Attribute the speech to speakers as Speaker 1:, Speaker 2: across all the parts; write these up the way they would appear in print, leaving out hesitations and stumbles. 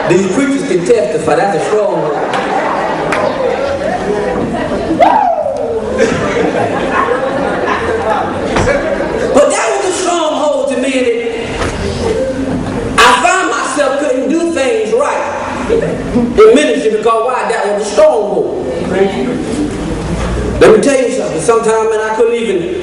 Speaker 1: These preachers can testify. That's a stronghold. But that was a stronghold to me, and I found myself couldn't do things right in ministry because why? That was a stronghold. Let me tell you something. Sometimes, man, I couldn't even.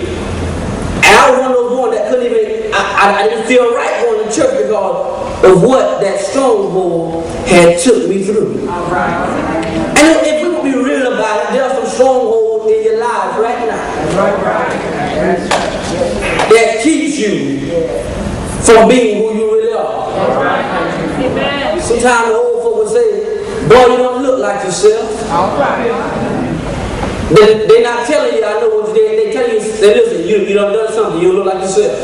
Speaker 1: And I was one of those ones that couldn't even. I didn't feel right going to church because of what that stronghold had took me through. And if we would be real about it, there are some strongholds in your lives right now that keeps you from being who you really are. Sometimes the old folk would say, boy, you don't look like yourself. They're not telling you, I know what you did. They tell you, they listen, you done something, you look like yourself.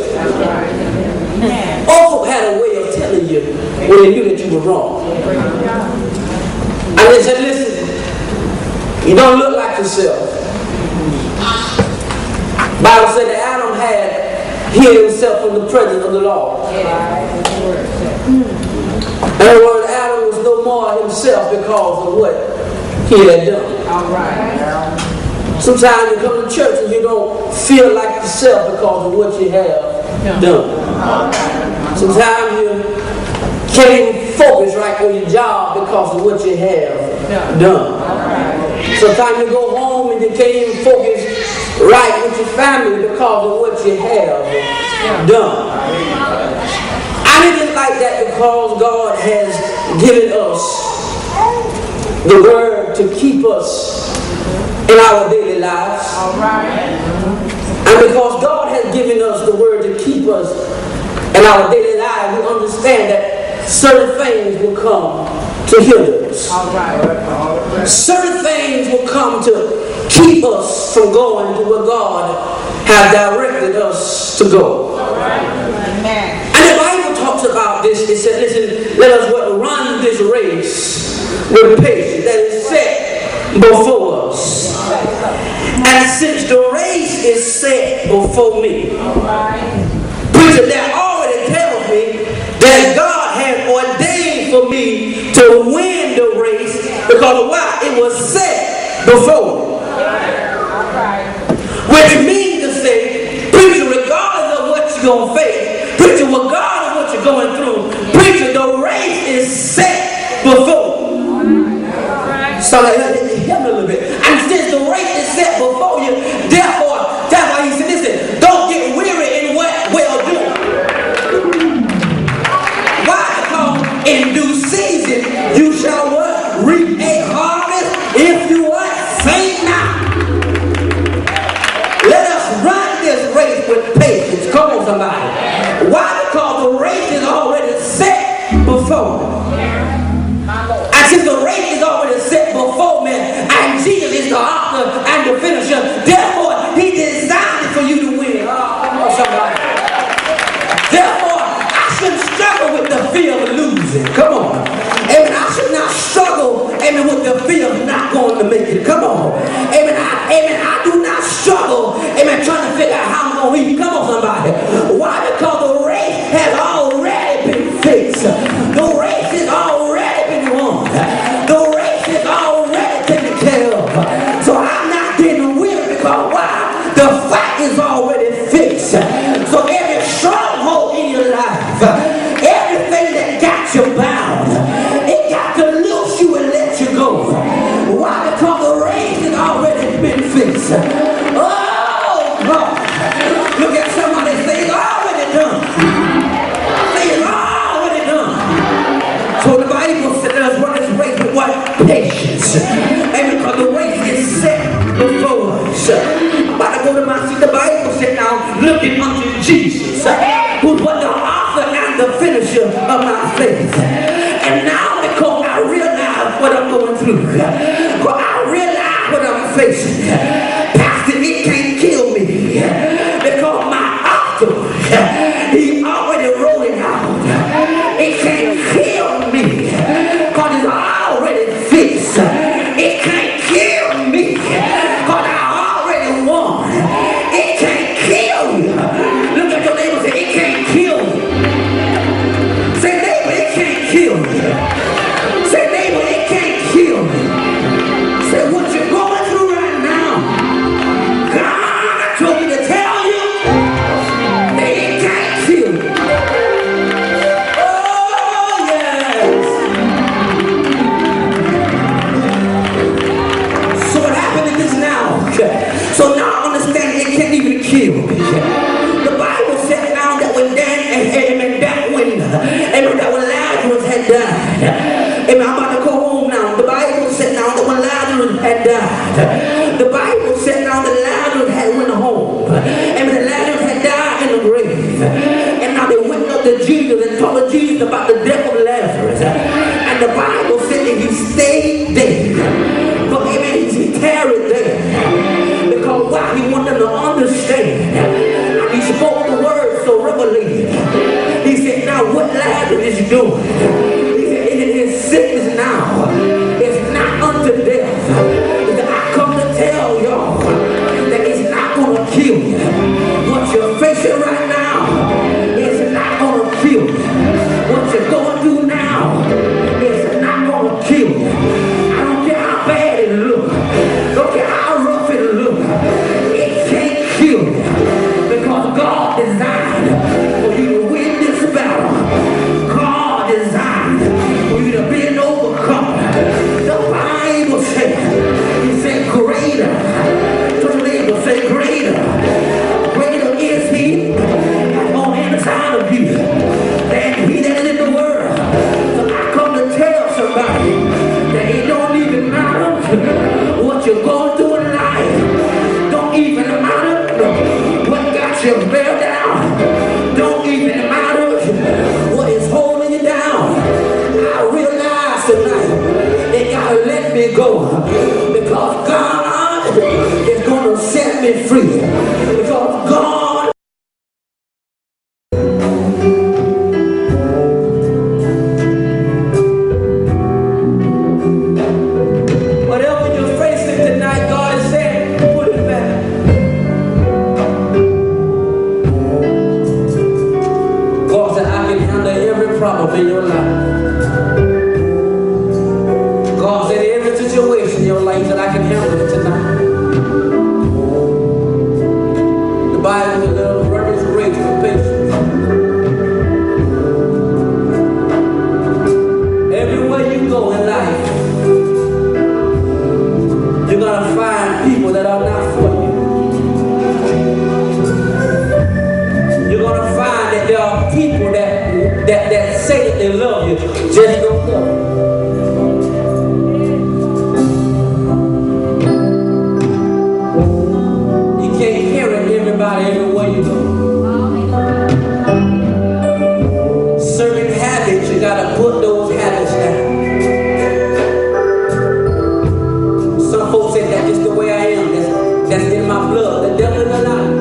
Speaker 1: Old folk had a way of telling you when they knew that you were wrong. And they said, listen, you don't look like yourself. Bible said that Adam had hid himself from the presence of the Lord. In other words, Adam was no more himself because of what he had done. Sometimes you come to church and you don't feel like yourself because of what you have done. Sometimes you can't even focus right on your job because of what you have done. Sometimes you go home and you can't even focus right with your family because of what you have done. I didn't like that because God has given us the word to keep us in our daily lives. And because God has given us the word to keep us in our daily lives, we understand that certain things will come to hinder us. Certain things will come to keep us from going to where God has directed us to go. And the Bible talks about this. It said, listen, let us run this race with patience that is set before us. And since the race is set before me, preacher, that already tells me that God had ordained for me to win the race because why? It was set before me. Which means to say, preacher, regardless of what you're going to face, preacher, regardless of what you're going through, preacher, the race is set before you. So help me a little bit. And since the race is set before you, therefore, that's why he said, listen, don't get weary in well doing. Why? Because in due season you shall what? Reap a harvest if you what? Faint not. Let us run this race with patience. Come on, somebody. Why? Because the race is already set before me. And since the race is already set before me, and Jesus is the author and the finisher, therefore he designed it for you to win. Oh, come on, somebody. Therefore, I shouldn't struggle with the fear of losing. Come on. Amen. I should not struggle, amen, with the fear of not going to make it. Come on. Amen. I do not struggle, amen, trying to figure out how I'm going to eat. Come on, somebody. Why? Because the race has already been fixed. The race has already been won. The race is already taken care of. So I'm not getting weary because why? The fight is already fixed. So every stronghold in your life, everything that got you bound, it got to loose you and let you go. Why? Because the race has already been fixed. Oh God. Look at somebody and say it's already done. Say it's already done. So the Bible says let us run this race with what? Patience. And because the race is set before us. I'm about to go to my seat. The Bible said now, looking unto Jesus, who's what? The author and the finisher of my faith. And now because I realize what I'm going through, because I realize what I'm facing, Pastor, it can't kill me. Because my author, he already wrote it out. It can't kill me. Because it's already fixed. It can't kill me. Because I already won. It can't kill you. Look at your neighbor and say, it can't kill you. Say, neighbor, it can't kill you. So now I understand it can't even kill me. The Bible said now that when that when Lazarus had died, amen, I'm about to go home now. The Bible said now that when Lazarus had died, the Bible said now that Lazarus had went home. Amen, that Lazarus had died in the grave. And now they went up to Jesus and told Jesus about the death of Lazarus. And the Bible said that he stayed there. But amen, he tarried there. Because why? He wanted to understand. And he spoke the word so revelated. He said, now what Lazarus is doing? He said, it is sickness now. It's not unto death. He said, I come to tell y'all that it's not going to kill you. What you're facing right now is not going to kill you. What you're going through now is not going to kill you. I don't care how bad it looks. Don't care how rough it looks. It can't kill you. Because God designed for you to win this battle. God designed for you to be an overcomer. The Bible said, he said greater. So the neighbor say greater. Greater is he on the inside of you than he that is in the world. So I come to tell somebody that it don't even matter what you're going through in life. Don't even matter what got you bear down. Don't even matter what is holding you down. I realize tonight they gotta let me go because God is gonna set me free. Because God whatever you're facing tonight, God is saying, put it back. God said, I can handle every problem in your life. God said, every situation in your life that I can handle it tonight. The Bible is a reference grace for patience. Everywhere you go in life, you're gonna find people that are not for you. You're gonna find that there are people that say that they love you, just don't love you. You can't carry everybody everywhere you go. Certain habits, you gotta put those habits down. Some folks say that's just the way I am. That's in my blood. The devil is a lie.